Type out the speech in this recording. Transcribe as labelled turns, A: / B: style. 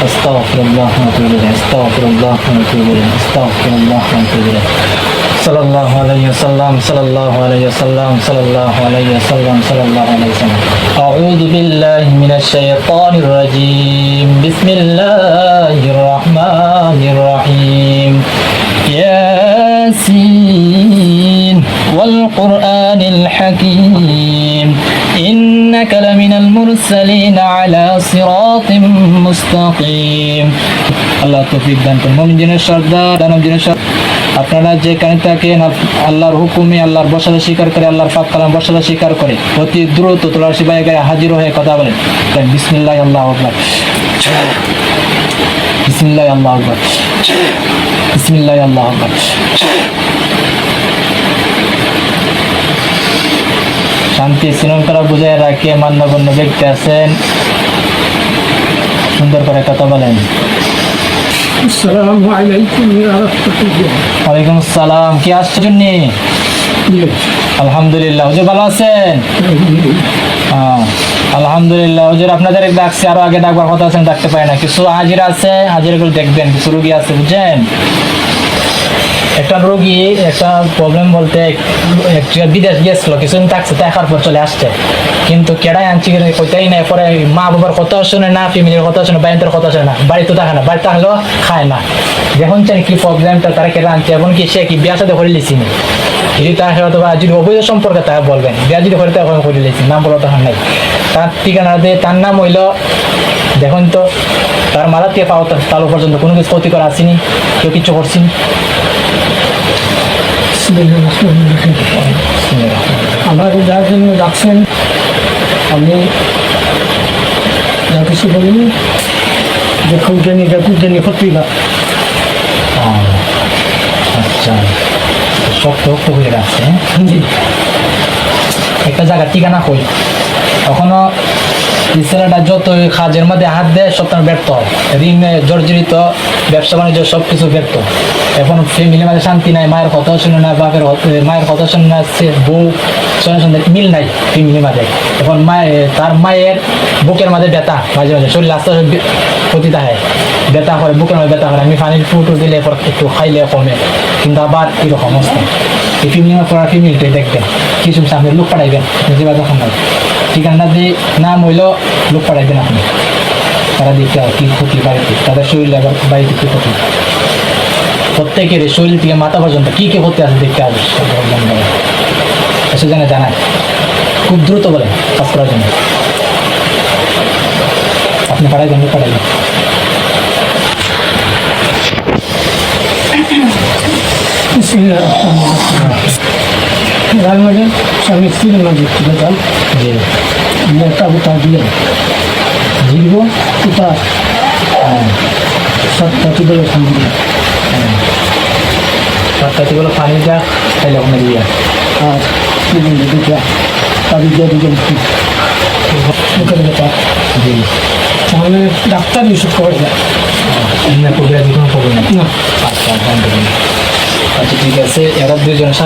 A: আস্তাগফিরুল্লাহ ওয়া আতুবু ইলাইহি, আস্তাগফিরুল্লাহ ওয়া আতুবু ইলাইহি, আস্তাগফিরুল্লাহ ওয়া আতুবু ইলাইহি। সাল্লাল্লাহু আলাইহি ওয়াসাল্লাম, সাল্লাল্লাহু আলাইহি ওয়াসাল্লাম, সাল্লাল্লাহু আলাইহি ওয়াসাল্লাম, সাল্লাল্লাহু আলাইহি ওয়াসাল্লাম। আউযু বিল্লাহি মিনাশ শাইতানির রাজীম। বিসমিল্লাহির রহমানির রহিম। ইয়াসিন ওয়াল কুরআনিল হাকীম। إنك لمن المرسلين على صراط مستقيم। আল্লাহ তৌফিক দান করুন। মুমিনের সর্দার, দানবজনের সর্দার, আপনারা যেখানে থাকেন আল্লাহর হুকুমে আল্লাহর বসাতে স্বীকার করে, আল্লাহর পাক কালাম বসাতে স্বীকার করে অতি দ্রুত তোলার সিবাই গায়ে হাজির হয়ে কথা বলেন। বিসমিল্লাহ আল্লাহু আকবার, বিসমিল্লাহ আল্লাহু আকবার, বিসমিল্লাহ আল্লাহু আকবার। শান্তি শৃঙ্খলা বুঝায় রাখে মান্যগণ্য ব্যক্তি আছেন, সুন্দর করে কথা বলেন।
B: আসসালামু আলাইকুম ওয়া রাহমাতুল্লাহ।
A: ওয়ালাইকুম আসসালাম। কি আসছেন জন্যে? আলহামদুলিল্লাহ। হুজুর ভালো আছেন? আলহামদুলিল্লাহ। হুজুর আপনাদের ডাকছে, আরো আগে ডাকবার কথা আছেন, ডাকতে পারে না। কিছু হাজির আছে, হাজিরগুলো দেখবেন। কিছু রুগী আছে, বুঝছেন? একটা রোগী একটা প্রবলেম বলতে বিদেশ গিয়েছিল, কিছুদিন থাকছে, দেখার পর চলে আসছে, কিন্তু কেডাই আনছি কইতেই না। পরে মা বাবার কথাও শুনে না, ফ্যামিলির কথা শুনে, বাইরের কথা শুনে না, বাড়িতে থাকে না, বাড়িতে থাকলেও খায় না। দেখুন চান কি প্রবলেমটা তারা কেডা আনছে, এবং কি সে কি বিয়া সাথে করে লিছি না, যদি তার অথবা যদি অবৈধ সম্পর্কে তারা বলবেন, বিয়া যদি করে তখন করে লিছি, নাম বলা তখন নাই। তার ঠিকানা দিয়ে তার নাম হইল, দেখুন তো তার মাথা থেকে পাওয়া তালু পর্যন্ত কোনো কিছু ক্ষতি করা আসেনি, কেউ কিছু করছিনি।
B: আমাকে যার জন্য ডাকছেন আমি যা কিছু বলিনি, যে খুঁজেনি পত্রিকা।
A: আচ্ছা, শক্ত হয়ে রাখছে। একটা জায়গার ঠিকানা কই, কখনো ছেলেটা যতই কাজের মধ্যে হাত দেয় সব তার ব্যর্থ হয়, ঋণে জর্জরিত, ব্যবসা বাণিজ্য সব কিছু ব্যর্থ। এখন ফ্যামিলির মাঝে শান্তি নাই, মায়ের কথাও শুনে না, বাপের মায়ের কথা শুনে না, বউ সঙ্গে মিল নাই ফ্যামিলির মাঝে। এখন তার মায়ের বুকের মাঝে ব্যথা, মাঝে মাঝে শরীর আস্তে আস্তে ক্ষতি থাকে, ব্যথা করে, বুকের মাঝে ব্যথা করে। আমি পানির ফুটো দিলে এরপর একটু খাইলে কমে, কিন্তু আবার এরকম অবস্থা। এই ফ্যামিলির পড়া ফ্যামিলিটাই দেখবেন, কিছু আপনি লোক পাঠাইবেন, যেবার তখন নাই ঠিকানা দিয়ে নাম হইল লোক পাঠাইবেন আপনি, তারা দেখতে কি ক্ষতি বাড়িতে, তাদের শরীর আবার বাড়িতে কি ক্ষতি, প্রত্যেকের শরীর থেকে মাথা পর্যন্ত কি কি ক্ষতি আছে দেখতে হবে। সেজন্য জানায় খুব দ্রুত বলেন কাজ করার জন্য। আপনি পাঠাইবেন, লোক পাঠাইবেন।
B: রাজমাঝে স্বামী স্ত্রীর মাঝে যান,
A: জি
B: একটা উতা দিয়ে দীর্ঘ উতা সাতটা বলে সঙ্গে
A: বলো পানিটা খাইলে ওখানে দিয়ে
B: আর দুটা তাদের দিয়ে দুজন মুখের ব্যাপার।
A: জি,
B: তাহলে ডাক্তার ওষুধ করে না,
A: এমনি কবিরাজি কোনো প্রবলেম নেই।
B: না।
A: আচ্ছা, আলহামদুলিল্লাহ। আচ্ছা ঠিক আছে, এরা দুজনের